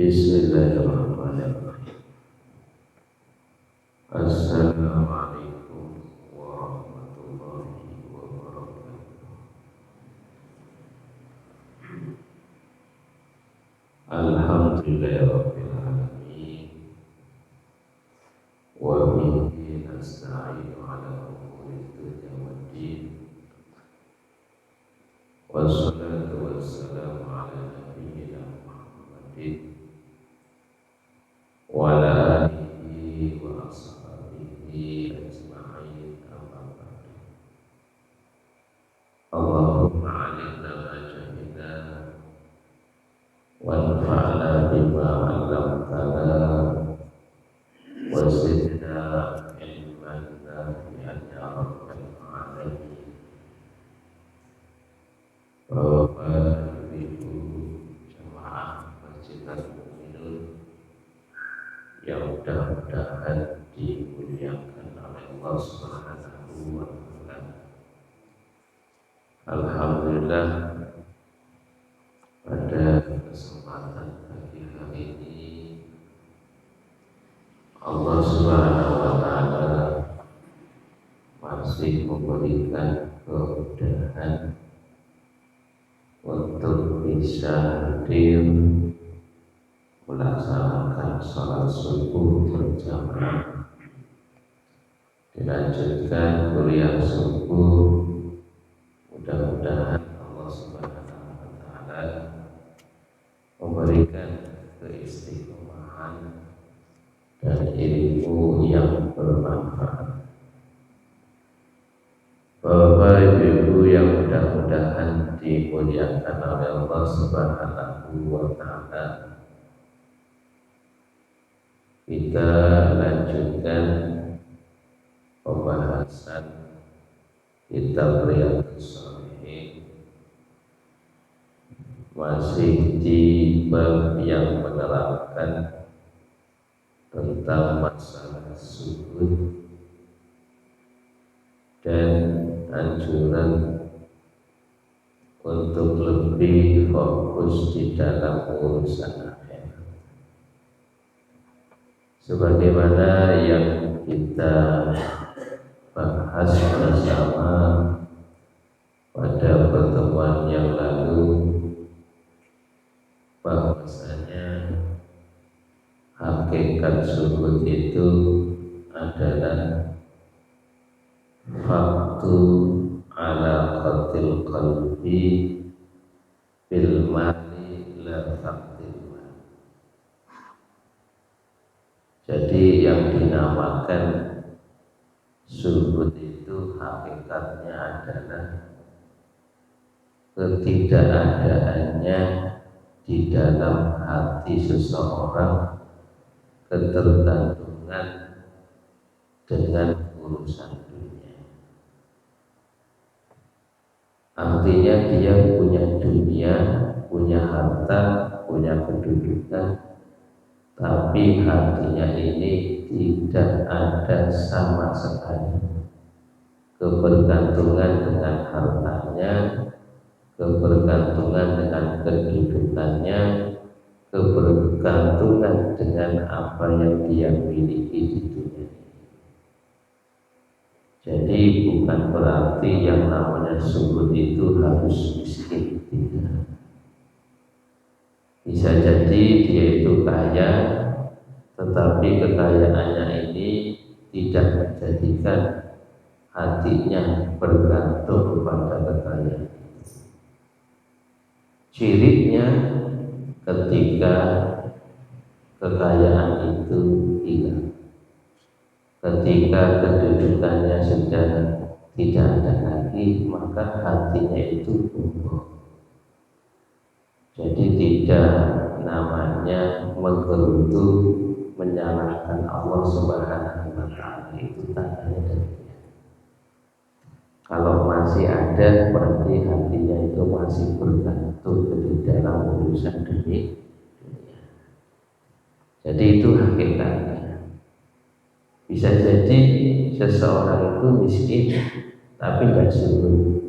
Bismillahirrahmanirrahim. Assalamualaikum warahmatullahi wabarakatuh. Alhamdulillahirabbil alamin. Wa bihi nasta'inu ala umuri dunya waddin. Wassalatu wassalamu ala nabiyyina Muhammadin wa ala alihi wa ashabihi ajma'in, amma ba'du. Allahumma 'allimna ma jahilna wanfa'na bima 'allamtana wa zidna ilman nafi'an ya rabbal alamin. Bapak Ibu jamaah Masjid Al-Mu'minun yang mudah-mudahan dimuliakan oleh Allah Subhanahu wa Ta'ala. Alhamdulillah, pada kesempatan pagi hari ini Allah Subhanahu wa Ta'ala masih memberikan kemudahan untuk bisa hadir melaksanakan sholat subuh berjamaah, dilanjutkan kuliah subuh. Mudah-mudahan Allah Subhanahu wa Ta'ala memberikan keistiqomahan dan ilmu yang bermanfaat. Bapak Ibu yang mudah-mudahan dimuliakan oleh Allah Subhanahu wa Ta'ala, kita lanjutkan pembahasan kitab Riyadhus Shalihin, masih di bab yang menerangkan tentang masalah sujud dan anjuran untuk lebih fokus di dalam urusan akhirat. Sebagaimana yang kita bahas bersama pada pertemuan yang lalu, bahwasanya hakikat sujud itu adalah faktu ala qatil qalbi bil mali la faktil mal. Jadi yang dinamakan sujud itu hakikatnya adalah ketidakadaannya di dalam hati seseorang ketergantungan dengan urusan dunia. Artinya dia punya dunia, punya harta, punya kedudukan, tapi hatinya ini tidak ada sama sekali kebergantungan dengan hartanya, kebergantungan dengan kedudukannya, kebergantungan dengan apa yang dia miliki di dunia. Jadi bukan berarti yang namanya sujud itu harus miskin, tidak. Bisa jadi dia itu kaya, tetapi kekayaannya ini tidak menjadikan hatinya bergantung kepada kekayaan. Cirinya ketika kekayaan itu hilang, ketika kedudukannya sudah tidak ada lagi, maka hatinya itu tumbuh. Jadi tidak namanya menggerutu menyalahkan Allah Subhanahu wa Ta'ala, itu tandanya demikian. Kalau masih ada, berarti hatinya itu masih bergantung di dalam urusan dunia. Jadi itu hakikatnya. Bisa jadi seseorang itu miskin tapi tidak sujud.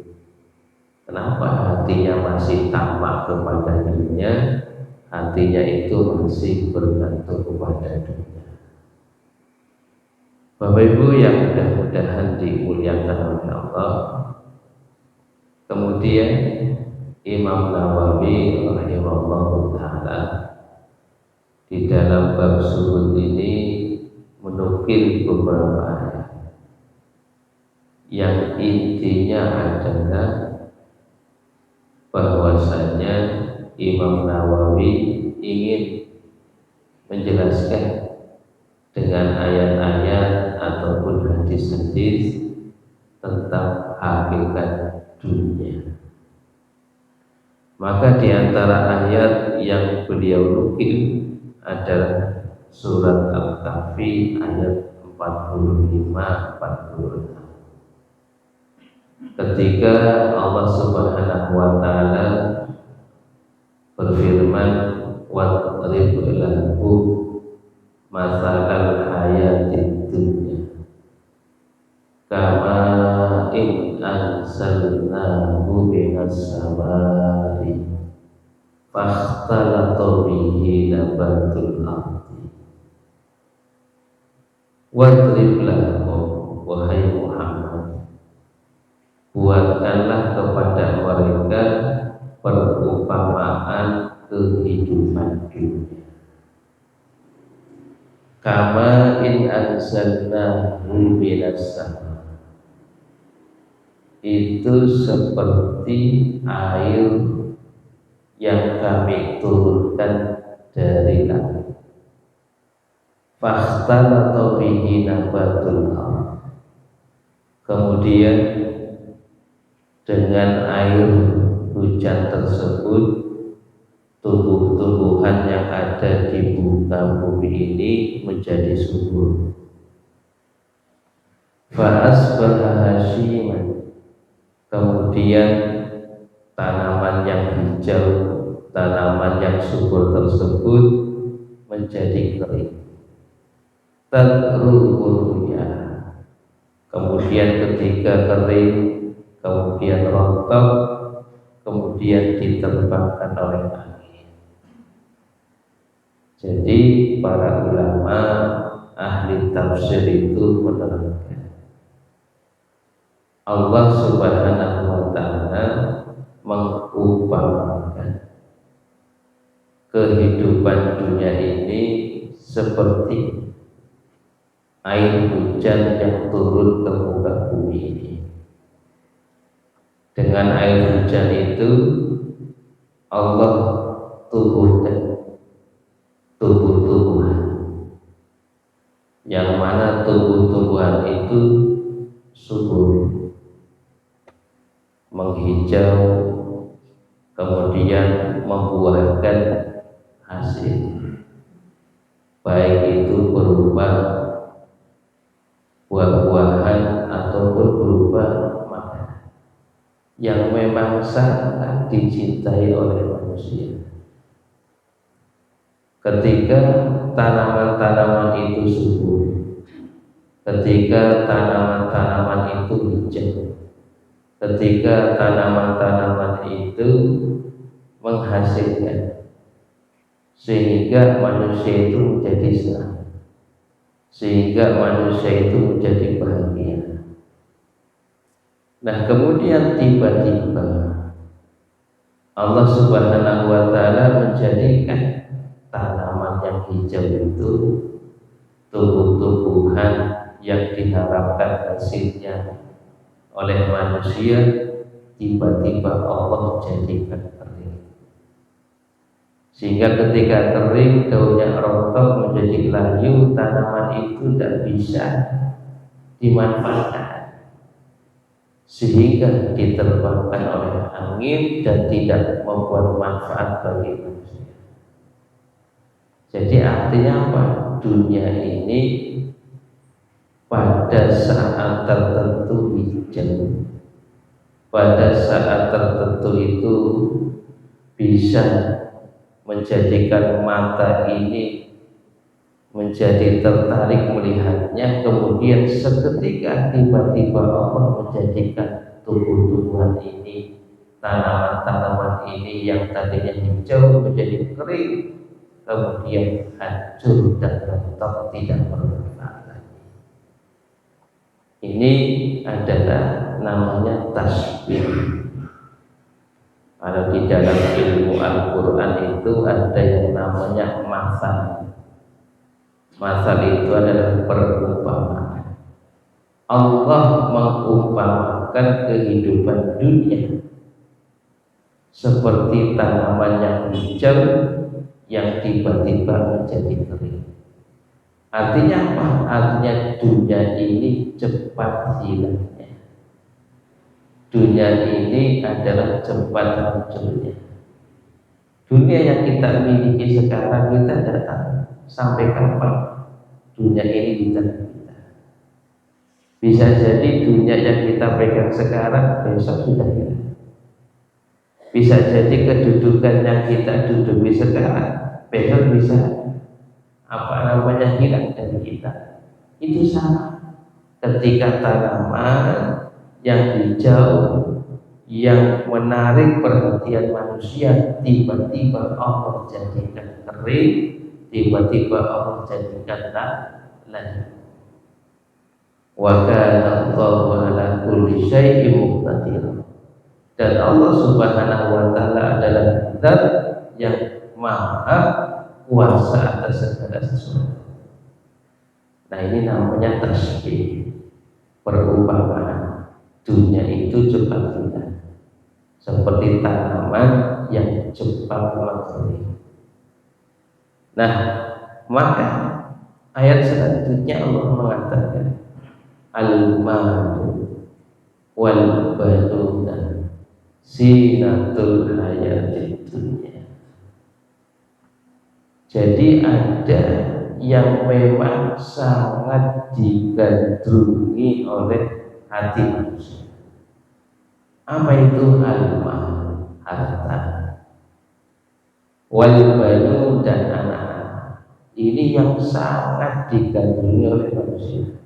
Kenapa? Hatinya masih tamak kepada dunia, hatinya itu masih bergantung kepada dunia. Bapak Ibu yang mudah-mudahan dimuliakan oleh Allah, kemudian Imam Nawawi rahimahullah taala di dalam bab zuhud ini menukil beberapa ayat yang intinya adalah bahwasanya Imam Nawawi ingin menjelaskan dengan ayat-ayat ataupun hadis-hadis tentang hakikat dunia. Maka di antara ayat yang beliau nukil adalah surat Al-Kahfi ayat 45-46. Ketika Allah Subhanahu wa taala berfirman, wadrib lahum masalal hayatid dunya kama in anzalnahu minas samai fakhtalata bihi nabatul ardi. Wadrib lahum, wahai Muhammad, buatkanlah kepada mereka perumpamaan kehidupan dunia. Kama in anzalnahu minas sama, itu seperti air yang kami turunkan dari langit. Fakhtalata bihi nabatul ardh, kemudian dengan air hujan tersebut tumbuh-tumbuhan yang ada di muka bumi ini menjadi subur. Fa'asbaha hasyiman, kemudian tanaman yang hijau, tanaman yang subur tersebut menjadi kering. Tadruhu ya, kemudian ketika kering, kemudian rontok, kemudian diterbangkan oleh angin. Jadi para ulama ahli tafsir itu menerangkan Allah Subhanahu wa taala mengumpamakan kehidupan dunia ini seperti air hujan yang turun ke muka bumi ini. Dengan air hujan itu Allah tumbuhkan tumbuh-tumbuhan, yang mana tumbuh-tumbuhan itu subur, menghijau, kemudian membuahkan hasil, baik itu berupa buah-buahan ataupun berupa makanan yang memang sangat dicintai oleh manusia. Ketika tanaman-tanaman itu subur, ketika tanaman-tanaman itu hijau, ketika tanaman-tanaman itu menghasilkan, sehingga manusia itu menjadi senang, sehingga manusia itu menjadi bahagia. Nah, kemudian tiba-tiba Allah Subhanahu wa taala menjadikan tanaman yang hijau itu tumbuh-tumbuhan yang diharapkan hasilnya oleh manusia, tiba-tiba Allah jadikan kering. Sehingga ketika kering, daunnya rontok menjadi layu, tanaman itu tidak bisa dimanfaatkan, sehingga diterbangkan oleh angin dan tidak membuat manfaat bagi manusia. Jadi artinya apa? Dunia ini pada saat tertentu hijau, pada saat tertentu itu bisa menjadikan mata ini menjadi tertarik melihatnya, kemudian seketika tiba-tiba Allah menjadikan tumbuh-tumbuhan ini tanaman-tanaman ini yang tadinya hijau menjadi kering, kemudian hancur dan rontok, tidak bermanfaat lagi. Ini adalah namanya tasbih. Kalau di dalam ilmu Al-Quran itu ada yang namanya masal. Masal itu adalah perumpamaan. Allah mengumpamakan kehidupan dunia seperti tanaman yang hijau yang tiba-tiba menjadi kering. Artinya apa? Artinya dunia ini cepat hilangnya. Dunia ini adalah cepat hancurnya. Dunia yang kita miliki sekarang, kita tidak tahu sampai kapan dunia ini di tangan kita. Bisa jadi dunia yang kita pegang sekarang besok sudah hilang. Bisa jadi kedudukan yang kita duduki sekarang besok bisa hilang dari kita. Itu sama ketika tanaman yang hijau yang menarik perhatian manusia tiba-tiba Allah jadikan kering, tiba-tiba Allah jadikan layu. Wa kana Allahu ala kulli syai'in muqtadir. Dan Allah Subhanahu wa taala adalah zat yang maha kuasa atas segala sesuatu. Nah, ini namanya tasbih, perumpamaan. Dunia itu cepat hilang, seperti tanaman yang cepat mengering. Nah, maka ayat selanjutnya Allah mengatakan al-malu wal banuna zinatul hayatid dunya. Jadi ada yang memang sangat digandrungi oleh hati manusia. Apa itu al-mal? Harta. Wal banu dan anak-anak. Ini yang sangat digandrungi oleh manusia.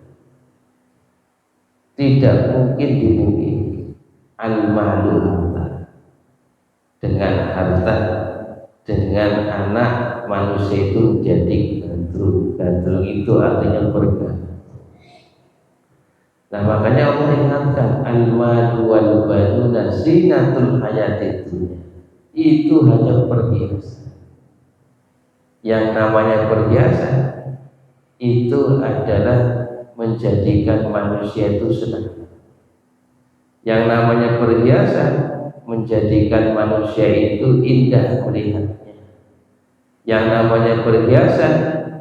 Tidak mungkin dimungkiri. Al-malu harta. Dengan harta, dengan anak, manusia itu menjadi gandrung. Gandrung itu artinya bergantung. Nah, makanya Allah ingatkan al-malu wal banuna zinatul hayatid dunya. Itu hanya perhiasan. Yang namanya perhiasan itu adalah menjadikan manusia itu senang. Yang namanya perhiasan menjadikan manusia itu indah melihatnya. Yang namanya perhiasan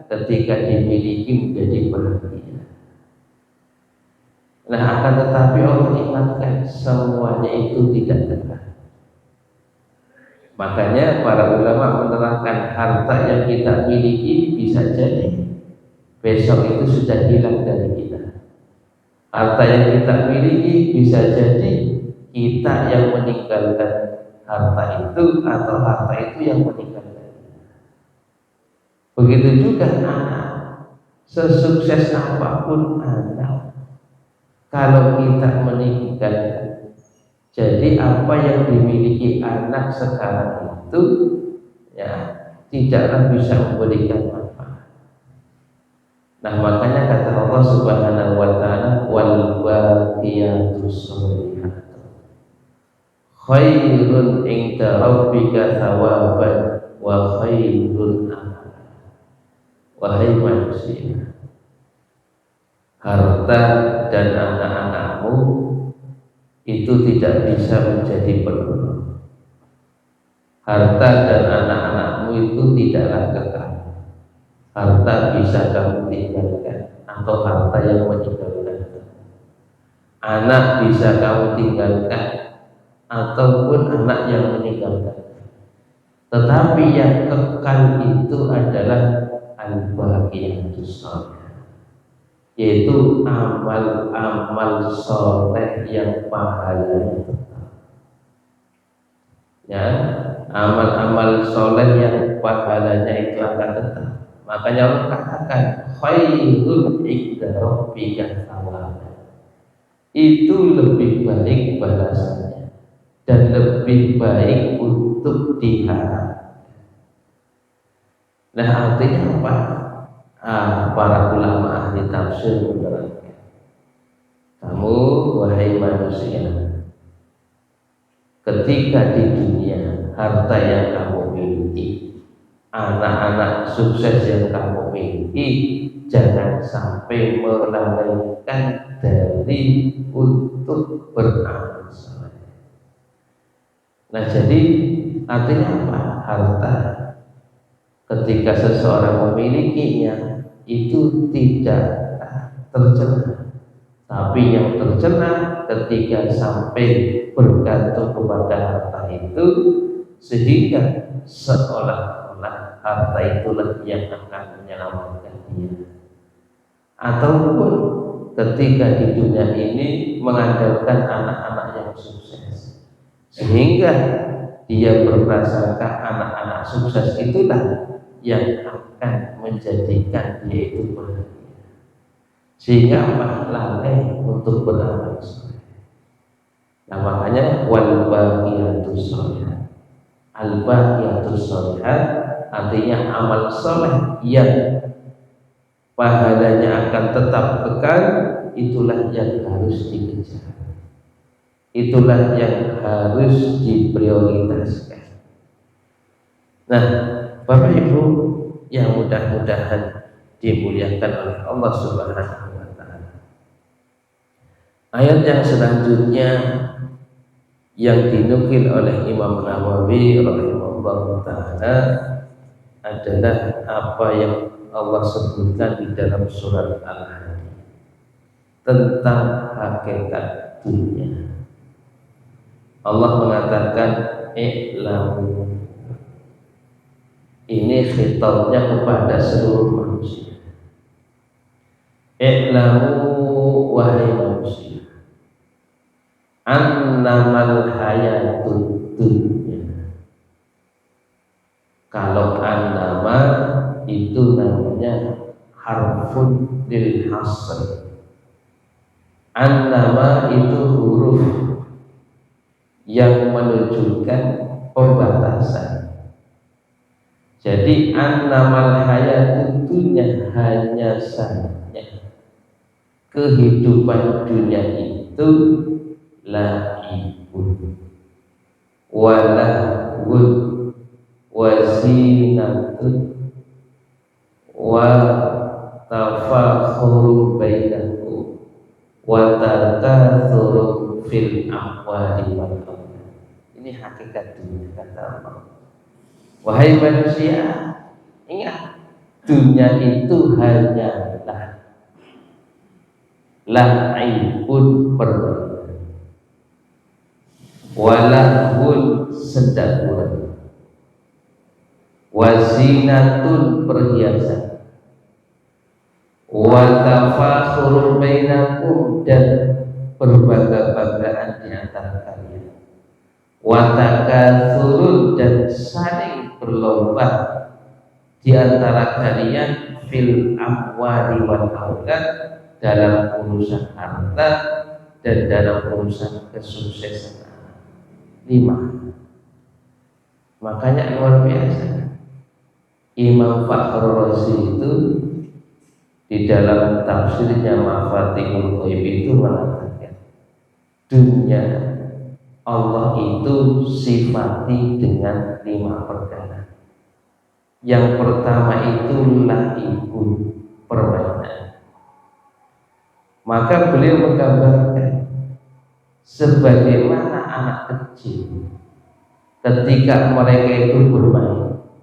ketika dimiliki menjadi bahagia. Nah, akan tetapi Allah ingatkan semuanya itu tidak kekal. Makanya para ulama menerangkan harta yang kita miliki bisa jadi besok itu sudah hilang dari kita. Harta yang kita miliki bisa jadi kita yang meninggalkan harta itu atau harta itu yang meninggalkan kita. Begitu juga anak, sesukses apapun anak, kalau kita meninggal, jadi apa yang dimiliki anak sekarang itu ya tidaklah bisa memberikan manfaat. Nah, makanya kata Allah Subhanahu wa taala wal baqiyatus sholihatu khairun inda rabbika thawaban wa khairun amala. Wahai manusia, harta dan anak-anakmu itu tidak bisa menjadi penuh. Harta dan anak-anakmu itu tidaklah kekal. Harta bisa kamu tinggalkan atau harta yang meninggalkan. Anak bisa kamu tinggalkan ataupun anak yang meninggalkan. Tetapi yang kekal itu adalah al-baqiyatus sholihah, yaitu amal-amal soleh yang pahalanya tetap. Ya, amal-amal soleh yang pahalanya itu akan tetap. Makanya Allah katakan khairun inda rabbika thawaban. Itu lebih baik balasannya dan lebih baik untuk diharap. Nah, artinya apa? Para ulama ahli tafsir menerangkan, kamu wahai manusia, ketika di dunia harta yang kamu miliki, anak-anak sukses yang kamu miliki, jangan sampai melalaikan dari untuk beramal saleh. Nah, jadi artinya apa? Harta ketika seseorang memilikinya itu tidak tercela, tapi yang tercela ketika sampai bergantung kepada harta itu, sehingga seolah-olah harta itulah yang akan menyelamatkan dia, ataupun ketika di dunia ini mengandalkan anak-anak yang sukses, sehingga dia berprasangka anak-anak sukses itulah yang akan menjadikan dia itu bahagia, sehingga lalai untuk beramal saleh. Nah, makanya wal baqiyatus sholihah, al baqiyatus sholihah artinya amal saleh yang pahalanya akan tetap kekal, itulah yang harus dikejar, itulah yang harus diprioritaskan. Nah, Bapak Ibu yang mudah-mudahan dimuliakan oleh Allah Subhanahu wa taala. Ayat yang selanjutnya yang dinukil oleh Imam Nawawi rahimahullah taala adalah apa yang Allah sebutkan di dalam surat Al-Hadid tentang hakikat dunia. Allah mengatakan i'lamu, ini khitabnya kepada seluruh manusia. I'lamu wahai manusia, annamal hayatud dunya. Kalau annama itu namanya harfun lil hasr. Annama itu huruf yang menunjukkan pembatasan. Jadi annamal hayatud dunya hanya saja kehidupan dunia itu laibun walahun wazinatun wa tafakhurun bainakum wa takatsurun fil amwali wal aulad. Ini hakikat dunia, kata Allah. Wahai manusia, ingat, dunia itu hanyalah la'ibun permainan, walahun sedaguan, wazinatun perhiasan, watafakhurun bainakum dan berbangga-banggaan di antara kalian, watakatsurun dan saling berlomba di antara kalian fil amwali wal aulad, dalam urusan harta dan dalam urusan kesuksesan. 5. Makanya luar biasa, Imam Fakhrur Razi itu di dalam tafsirnya Mafatihul Ghaib itu mengatakan, dunia Allah itu sifati dengan 5 perkara. Yang pertama itu laibun, permainan. Maka beliau menggambarkan sebagaimana anak kecil ketika mereka itu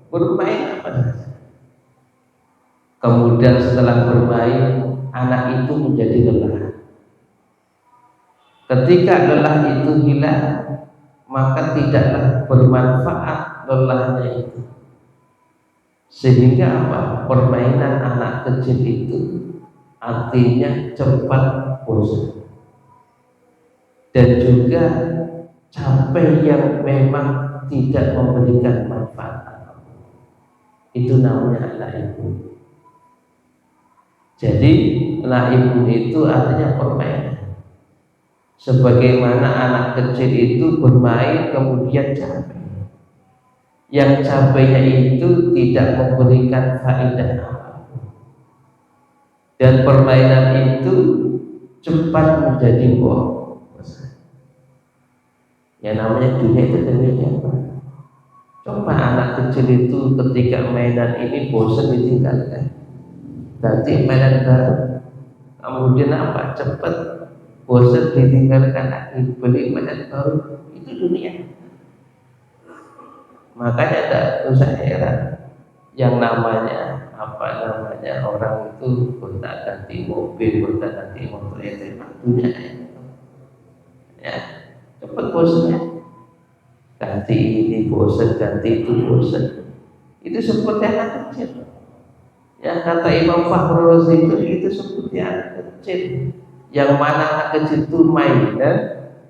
bermain apa saja. Kemudian setelah bermain, anak itu menjadi lelah. Ketika lelah itu hilang, maka tidaklah bermanfaat lelahnya itu. Sehingga apa? Permainan anak kecil itu artinya cepat bosan dan juga capek yang memang tidak memberikan manfaat. Itu namanya laibun. Jadi laibun itu artinya permainan. Sebagaimana anak kecil itu bermain kemudian capek. Yang capeknya itu tidak memberikan faedah apapun. Dan permainan itu cepat menjadi bosan. Ya namanya dunia itu demikian. Coba anak kecil itu ketika mainan ini bosan ditinggalkan, ganti mainan baru. Kemudian apa? Cepat bosan ditinggalkan lagi, beli mainan baru. Itu dunia. Makanya tidak usah heran yang namanya orang itu gonta-ganti mobil, gonta-ganti motor itu dunia. Ya, cepat bosannya. Ganti ini bosan, ganti itu bosan. Itu seperti anak kecil. Yang kata Imam Fakhrul Razi itu seperti anak kecil. Yang mana anak kecil itu mainan,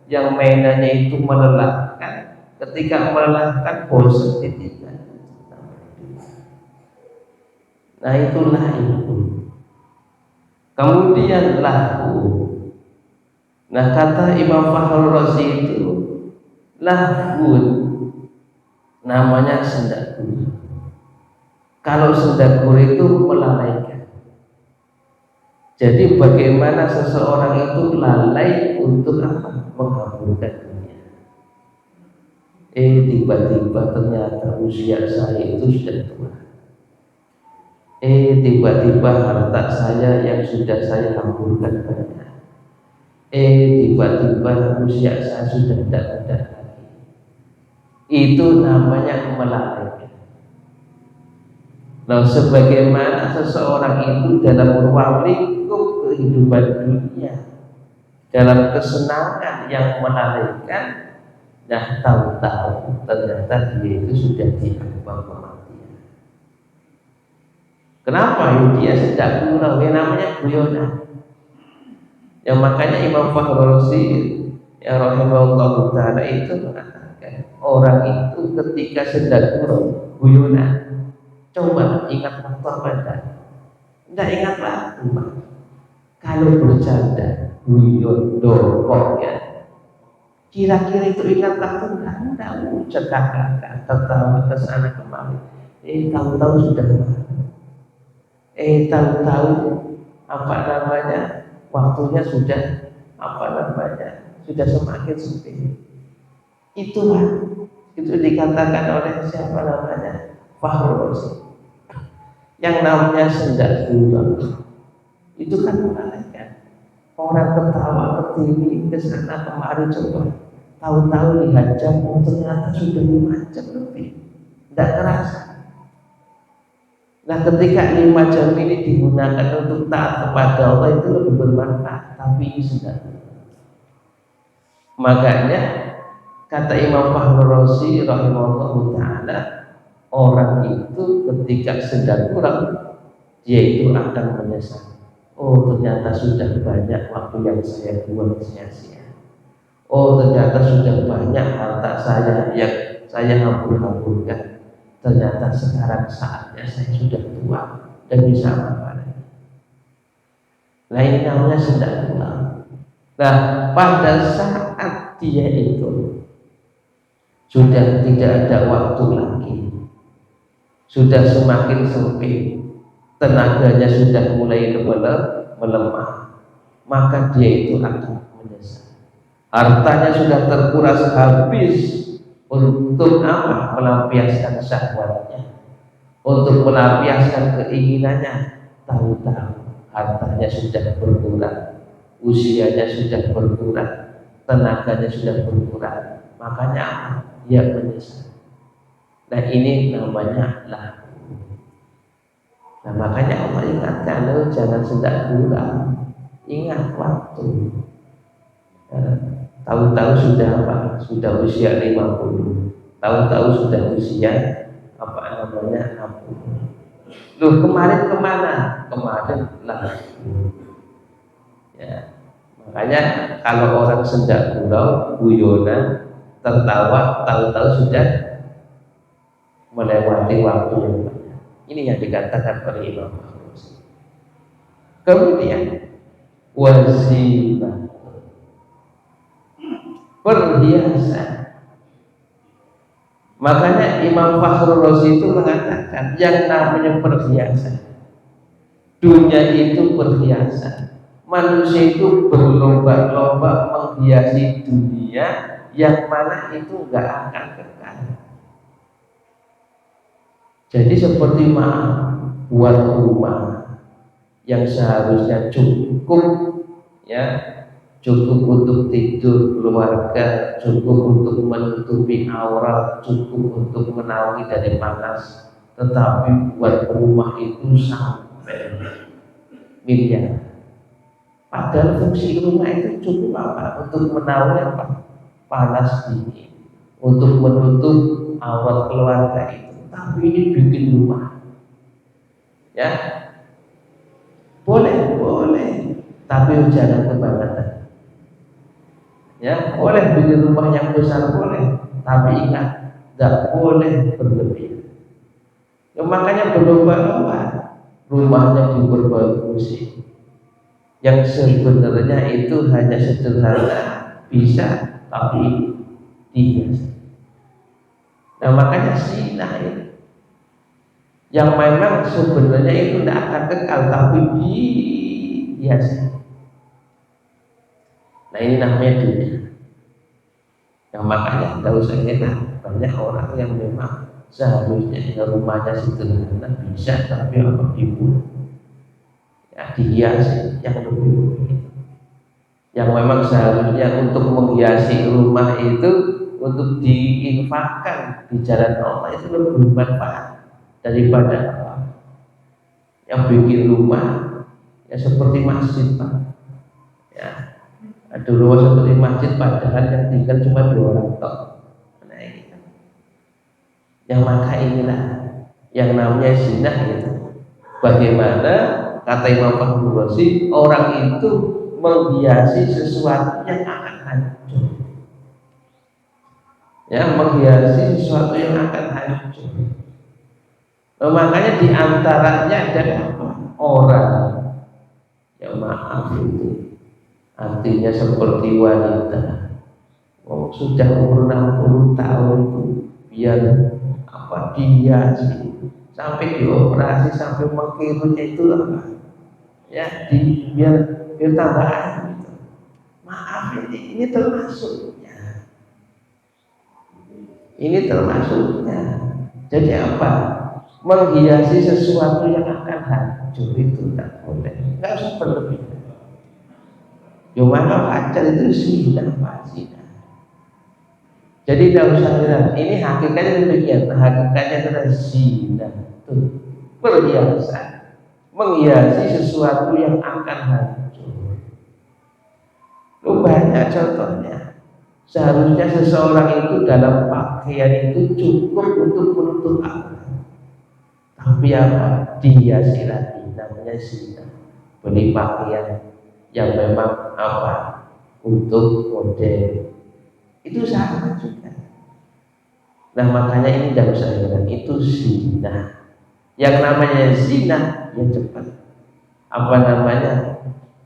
yang mainannya itu melelahkan. Ketika melelahkan bosan ditinggal. Nah itulah itu. Kemudian lahu. Nah kata Imam Fakhrul Razi itu lahun namanya senda gurau. Kalau senda gurau itu melalaikan. Jadi bagaimana seseorang itu lalai untuk apa? Menghamburkan dunia. Tiba-tiba ternyata usia saya itu sudah tua. Tiba-tiba harta saya yang sudah saya hamburkan banyak. Tiba-tiba usia saya sudah tidak ada. Itu namanya melalaikan. Nah, sebagaimana seseorang itu dalam ruang lingkup kehidupan dunia, dalam kesenangan yang melalaikan, nah tahu-tahu ternyata dia itu sudah diambang kematian. Kenapa? Dia sedang gurau, namanya guyonan. Yang makanya Imam Fakhrul Razi ya rahimahullah taala itu mengatakan orang itu ketika sedang guyonan, coba ingat waktu apa? Tidak ingat waktu. Kalau bercanda, guyon, dorong ya, kira-kira itu ingat waktu enggak? Cekak-cekak, tertawa ke sana kemari. Tahu-tahu sudah tahu-tahu apa namanya? Waktunya sudah sudah semakin sempit. Itulah itu dikatakan oleh siapa namanya? Fakhrul Razi. Yang namanya senda gurau itu kan melalaikan. Orang ketawa ketiwi ke sana kemari, coba tahu-tahu lihat jam, ternyata sudah 5 jam lebih, tidak terasa. Nah ketika 5 jam ini digunakan untuk taat kepada Allah itu lebih bermanfaat, tapi ini sudah. Makanya kata Imam Fakhrul Razi rahimahullah taala, orang itu ketika sedang kurang, dia itu akan menyesal. Ternyata sudah banyak waktu yang saya buang sia-sia. Ternyata sudah banyak harta saya yang saya hambur-hamburkan. Ternyata sekarang saatnya saya sudah tua dan bisa apa lagi. Nah ini namanya senda gurau. Nah pada saat dia itu sudah tidak ada waktu lagi, sudah semakin sempit, tenaganya sudah mulai melemah, maka dia itu akan menyesal. Hartanya sudah terkuras habis untuk apa? Melampiaskan syahwatnya, untuk melampiaskan keinginannya. Tahu-tahu hartanya sudah berkurang, usianya sudah berkurang, tenaganya sudah berkurang. Makanya apa? Dia menyesal. Nah ini namanya lahu. Nah makanya Allah ingatkan, jangan senda gurau, ingat waktu. Tahu-tahu sudah apa? Sudah usia 50. Tahu-tahu sudah usia apa namanya 60. Loh kemarin kemana? Kemarin lah. Ya, makanya kalau orang senda gurau, guyonan, tertawa, tahu-tahu sudah melewati waktu yang banyak. Ini yang dikatakan oleh Imam Fakhrul. Kemudian wazimah. perhiasan. Makanya Imam Fakhrul Razi itu mengatakan yang namanya perhiasan, dunia itu perhiasan. Manusia itu berlomba-lomba menghiasi dunia yang mana itu enggak akan kekal. Jadi seperti buat rumah yang seharusnya cukup, ya, cukup untuk tidur keluarga, cukup untuk menutupi aurat, cukup untuk menaungi dari panas, tetapi buat rumah itu sampai miliar. Padahal fungsi rumah itu cukup apa? Untuk menaungi apa? Panas dingin, untuk menutup aurat keluarga itu. Tapi ini bikin rumah, ya, boleh, tapi jangan kebangetan. Ya, boleh bikin rumah yang besar boleh, tapi ingat, tidak boleh berlebihan. Ya, makanya berlomba-lomba rumahnya diperbagusi. Yang sebenarnya itu hanya sederhana, bisa, tapi tidak. Nah, makanya zina ini yang memang sebenarnya itu tidak akan kekal, tapi biasa. Nah, ini namanya dunia. Yang makanya tidak usah heran, banyak orang yang memang seharusnya rumahnya sederhana bisa, tapi apa dibuat, ya, dihiasi yang lebih. Yang memang seharusnya untuk menghiasi rumah itu untuk diinfakkan di jalan Allah itu lebih bermanfaat daripada apa yang bikin rumah ya seperti masjid, Pak. Ya, ada rumah seperti masjid padahal yang tinggal cuma 2 orang tok. Nah, ini kan. Yang maka inilah yang namanya zina itu. Bagaimana kata Imam Fakhrul Razi, orang itu menghiasi sesuatu yang akan hancur. Ya, menghiasi sesuatu yang akan hancur. Nah, makanya diantaranya adalah orang yang maaf itu artinya seperti wanita, sudah umur 60 tahun itu biar apa dihiasi sampai dioperasi sampai mengkirutnya itu apa ya biar tambah gitu. Maaf, ini termasuknya. Ini termasuknya. Jadi apa? Menghiasi sesuatu yang akan hancur itu tidak boleh. Tidak usah berlebihan. Gimana pacar itu zina, zina. Jadi tidak usah heran. Ini hakikatnya demikian. Hakikatnya adalah zina. Perhiasan. Menghiasi sesuatu yang akan hancur. Lu banyak contohnya. Seharusnya seseorang itu dalam pakaian itu cukup untuk menutup aurat. Tapi apa? Dihiasi lagi, namanya zina. Beli pakaian yang memang apa? Untuk model. Itu sama juga. Nah, makanya ini tidak usah heran, itu zina. Yang namanya zina ya cepat apa namanya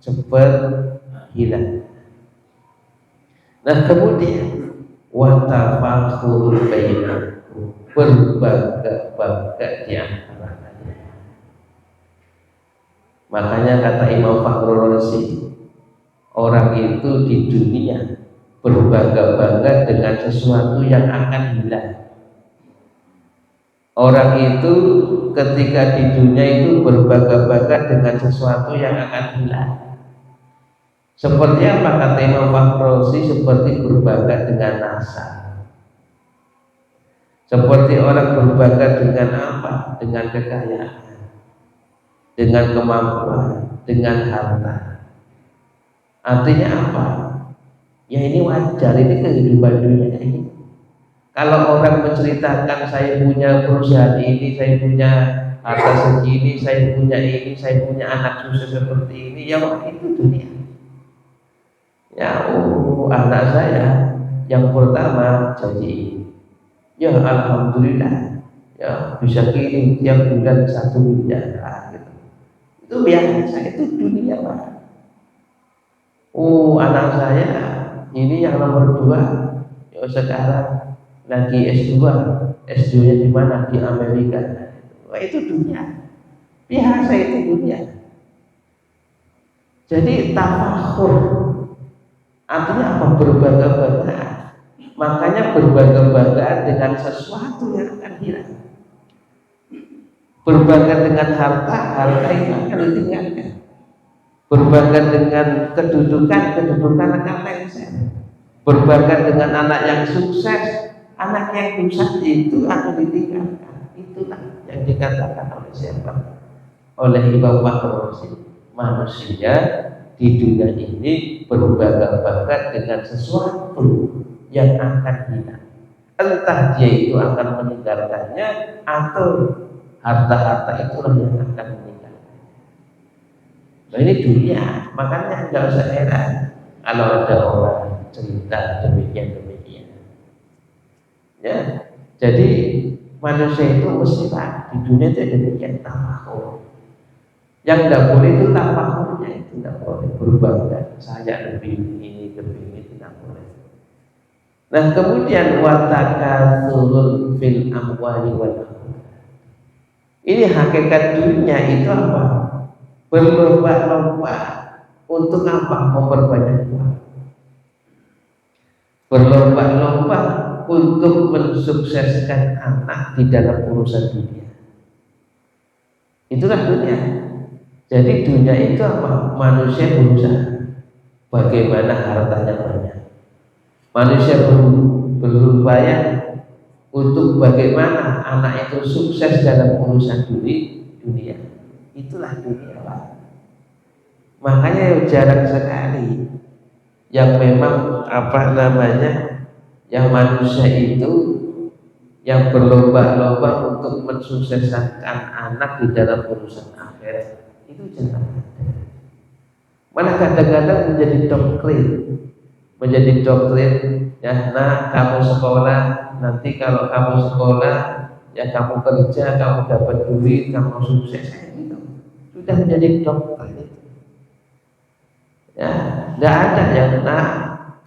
cepat hilang. Nah, kemudian watafakhurul bainakum, berbangga-bangga di antara kalian. Makanya kata Imam Fakhrul Razi, orang itu di dunia berbangga-bangga dengan sesuatu yang akan hilang. Orang itu ketika di dunia itu berbangga-bangga dengan sesuatu yang akan hilang. Seperti apa kata Imam Fakhrul Razi? Seperti berbangga dengan nasab. Seperti orang berbangga dengan apa? Dengan kekayaan, dengan kemampuan, dengan harta. Artinya apa? Ya ini wajar, ini kehidupan dunia ini. Kalau orang menceritakan saya punya perusahaan ini, saya punya harta segini, saya punya ini, saya punya anak sukses seperti ini, ya itu dunia. Ya, anak saya yang pertama jadi, ya alhamdulillah, ya bisa kirim tiap bulan 1 miliar, gitu. Itu biasa, itu dunia, Pak. Anak saya ini yang nomor 2 ya sekarang lagi S2, S2-nya di mana? Di Amerika. Wah, itu dunia. Biasa itu dunia. Jadi tafakhur artinya apa? Berbangga-banggaan. Makanya berbangga-banggaan dengan sesuatu yang akan hilang. Berbangga dengan harta, harta itu akan ditinggalkan. Berbangga dengan kedudukan, kedudukan akan lengser. Berbangga dengan anak yang sukses, anak yang sukses itu akan ditinggalkan. Itulah yang dikatakan oleh siapa? Oleh Imam Maghribi. Manusia di dunia ini berbangga-bangga dengan sesuatu yang akan hilang. Entah dia itu akan meninggalkannya atau harta-harta itulah yang akan meninggalkannya. Nah, ini dunia, makanya nggak usah heran kalau ada orang cerita demikian. Ya, jadi manusia itu mestilah di dunia itu demikian tafakhur. Yang tidak boleh itu tafakhurnya itu tidak boleh berbangga. Saya lebih ini tidak boleh. Nah, kemudian watakasurul fil amwali wal aulad. Ini hakikat dunia itu apa? Berlomba-lomba untuk apa? Memperbanyak uang. Berlomba-lomba untuk mensukseskan anak di dalam urusan dunia. Itulah dunia. Jadi dunia itu apa? Manusia berusaha bagaimana hartanya banyak. Manusia berupaya untuk bagaimana anak itu sukses dalam urusan dunia. Itulah dunia, Pak. Makanya jarang sekali yang memang yang manusia itu yang berlomba-lomba untuk mensukseskan anak di dalam urusan akhirat. Itu jarang. Mana kadang-kadang menjadi doktrin ya, nah kamu sekolah, nanti kalau kamu sekolah ya kamu kerja, kamu dapat duit, kamu sukses, gitu. Sudah menjadi doktrin. Ya, tidak ada yang nah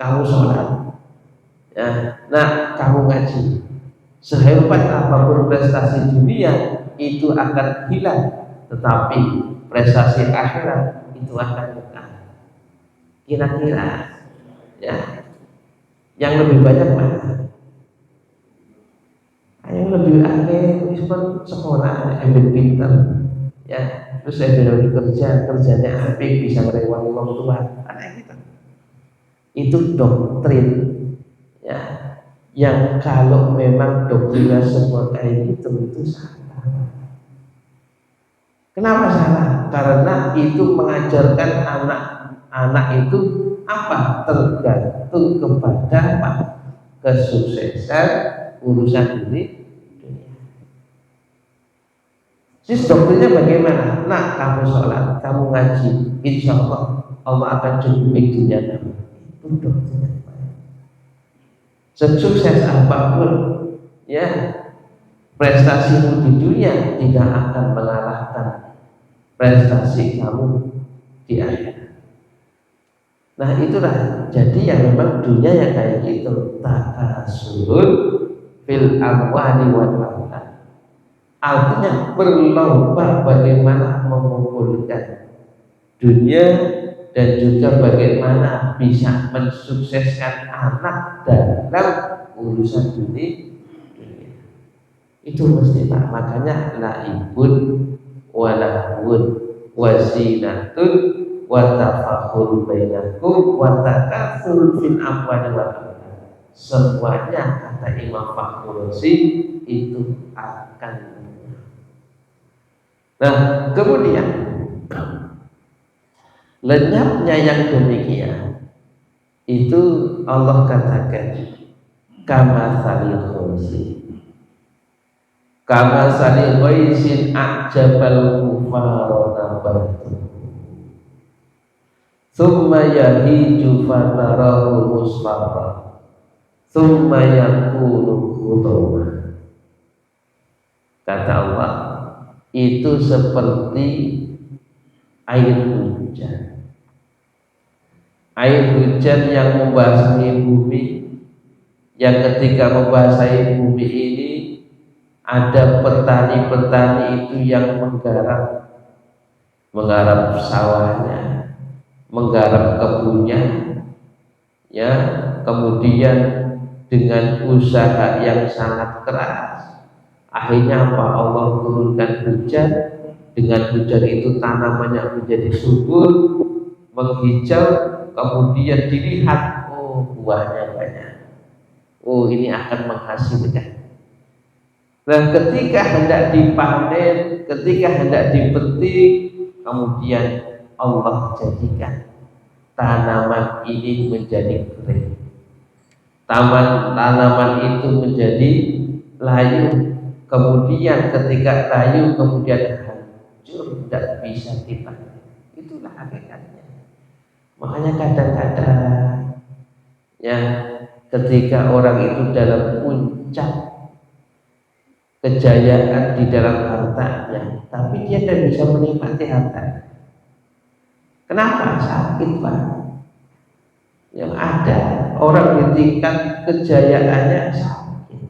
kamu sholat, ya, nah kamu ngaji. Sehebat apapun prestasi dunia itu akan hilang, tetapi prestasi akhirat itu akan kekal. Kira-kira ya yang lebih banyak mana? Yang lebih akhir sekolah, ambil pinter, ya, terus saya bilang kerjanya apik, bisa ngerewani orang tua, anak kita. Itu doktrin, ya, yang kalau memang doktrinnya semua kayak itu salah. Kenapa salah? Karena itu mengajarkan anak itu apa? Tergantung kepada apa? Kesuksesan urusan dunia. Sis doktrinnya bagaimana? Nah, kamu sholat, kamu ngaji, insya Allah akan cukupi dunia kamu. Itu doktrinnya. Sesukses apapun, ya, prestasimu di dunia tidak akan mengalahkan prestasi kamu di akhirat. Nah, itulah jadi yang memang dunia yang kayak gitu, takasurun fil amwali wal aulad. Artinya berlomba bagaimana mengumpulkan dunia dan juga bagaimana bisa mensukseskan anak dalam urusan dunia. Itu mesti tak, makanya laibun walahun wazinatun watafakhur bainakum watakatsur fil amwali wal aulad. Semuanya kata Imam Maghribi itu akan. Nah, kemudian lenyapnya yang demikian itu Allah katakan kama salil ghaisin a'jabal kufara nabatu thumma yahiju fatarahu musfarra thumma yakunu khudama. Kata Allah, itu seperti air hujan. air hujan yang membasahi bumi, yang ketika membasahi bumi ini ada petani-petani itu yang menggarap sawahnya, menggarap kebunnya, ya, kemudian dengan usaha yang sangat keras, akhirnya apa? Allah turunkan hujan. Dengan hujan itu tanamannya menjadi subur, menghijau, kemudian dilihat, oh buahnya banyak, oh ini akan menghasilkan. Dan ketika hendak dipanen, ketika hendak dipetik, kemudian Allah jadikan tanaman ini menjadi kering, tanaman itu menjadi layu, kemudian ketika layu kemudian hancur, tidak bisa dipanen. Itulah hakikatnya. Makanya kadang-kadang ya ketika orang itu dalam puncak kejayaan di dalam hartanya, tapi dia tidak bisa menikmati harta. Kenapa? Sakit, Pak. Yang ada orang di tingkat kejayaannya sakit,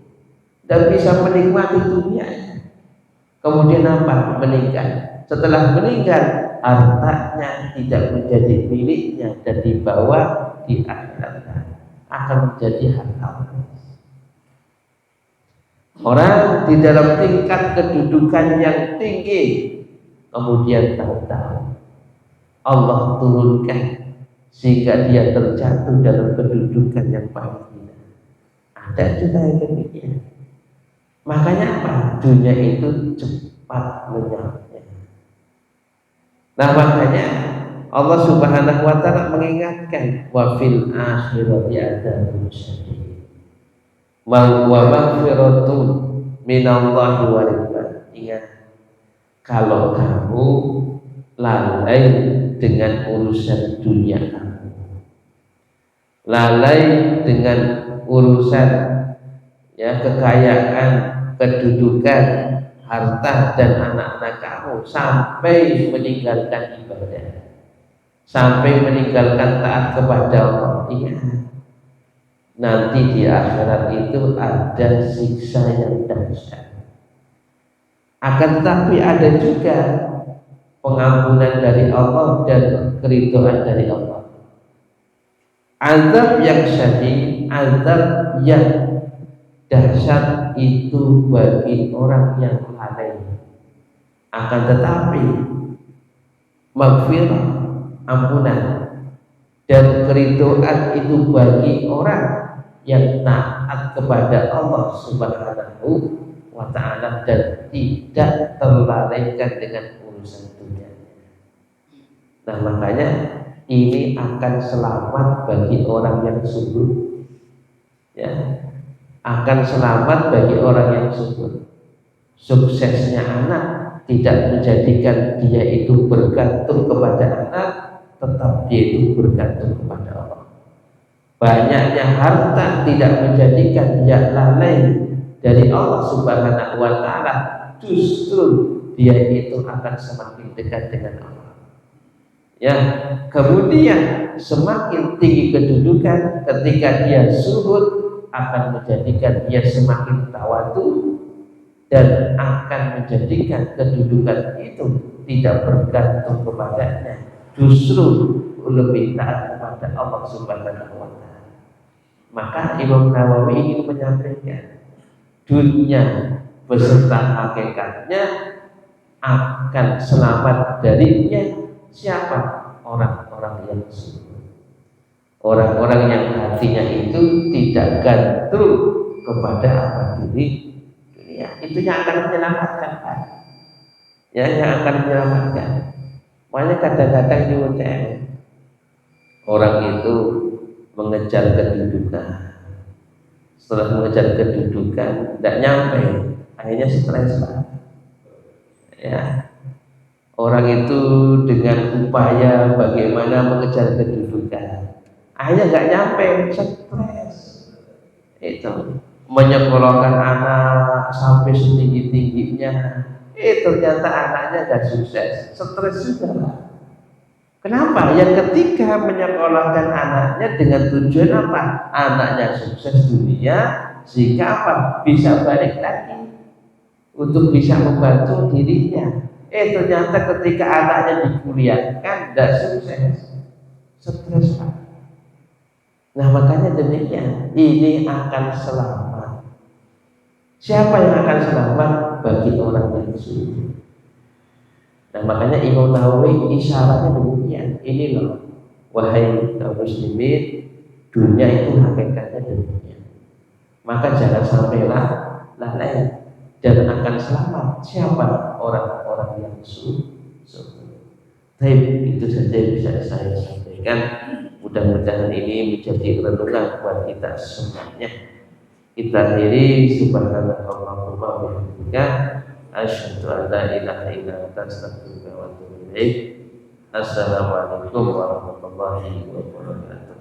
dan bisa menikmati dunianya. Kemudian apa? Meninggal. Setelah meninggal, hartanya tidak menjadi miliknya dan dibawa di akhirat akan menjadi harta waris. Orang di dalam tingkat kedudukan yang tinggi, kemudian tahu-tahu Allah turunkan sehingga dia terjatuh dalam kedudukan yang paling hina. Ada juga yang demikian. Makanya apa? Dunia itu cepat lenyapnya. Nah makanya Allah Subhanahu wa ta'ala mengingatkan, wa fil akhirati adzabun syadid wa maghfiratun minallahi wa ridwan. Ingat, kalau kamu lalai dengan urusan dunia kamu, lalai dengan urusan ya kekayaan, kedudukan, harta dan anak-anak kamu, sampai meninggalkan ibadah, sampai meninggalkan taat kepada Allah, ingat, nanti di akhirat itu ada siksa yang dahsyat. Akan tetapi ada juga pengampunan dari Allah dan keridhaan dari Allah. Azab yang syadid, azab yang dahsyat itu bagi orang yang lalai. Akan tetapi maghfirah, ampunan dan keridhaan itu bagi orang yang taat kepada Allah Subhanahu wa ta'ala dan tidak terlalaikan dengan urusan dunia. Nah makanya ini akan selamat bagi orang yang subur, ya, akan selamat bagi orang yang subur. Suksesnya anak tidak menjadikan dia itu bergantung kepada anak, tetap dia itu bergantung kepada Allah. Banyaknya harta tidak menjadikan dia lalai dari Allah Subhanahu wa ta'ala, justru dia itu akan semakin dekat dengan Allah. Ya, kemudian semakin tinggi kedudukan, ketika dia zuhud akan menjadikan dia semakin tawadu dan akan menjadikan kedudukan itu tidak bergantung kepadanya, justru lebih taat kepada Allah Subhanahu wa ta'ala. Maka Imam Nawawi ingin menyampaikan, dunia beserta hakikatnya akan selamat darinya siapa? Orang-orang yang zuhud, orang-orang yang hatinya itu tidak gantung kepada apa diri dunia. Itu yang akan menyelamatkan, Pak. Ya, yang akan menyelamatkan. Makanya kadang-kadang juga orang itu mengejar kedudukan. Setelah mengejar kedudukan tidak nyampe, akhirnya stres, Pak. Ya, orang itu dengan upaya bagaimana mengejar kedudukan, akhirnya nggak nyampe, stres. Itu menyekolahkan anak sampai setinggi-tingginya, ternyata anaknya nggak sukses, stres juga, Pak. Kenapa? Yang ketiga menyekolahkan anaknya dengan tujuan apa? Anaknya sukses dunia, sehingga apa? Bisa balik lagi untuk bisa membantu dirinya. Ternyata ketika anaknya dikuliahkan tidak sukses, stres Pak. Nah makanya demikian, ini akan selamat. Siapa yang akan selamat? Bagi orang yang sujud. Nah makanya Imam Nawawi isyaratnya demikian. Ini loh, wahai kaum muslimin, dunia itu hakikatnya demikian. Maka jangan sampailah lalai, dan akan selamat siapa? Orang-orang yang sujud. Tapi itu saja yang bisa saya sampaikan. Mudah-mudahan ini menjadi renungan buat kita semuanya. Kita akhiri subhanallahumma wa bihamdika asyhadu an la ilaha illa anta astaghfiruka wa atubu ilaik. Assalamualaikum warahmatullahi wabarakatuh.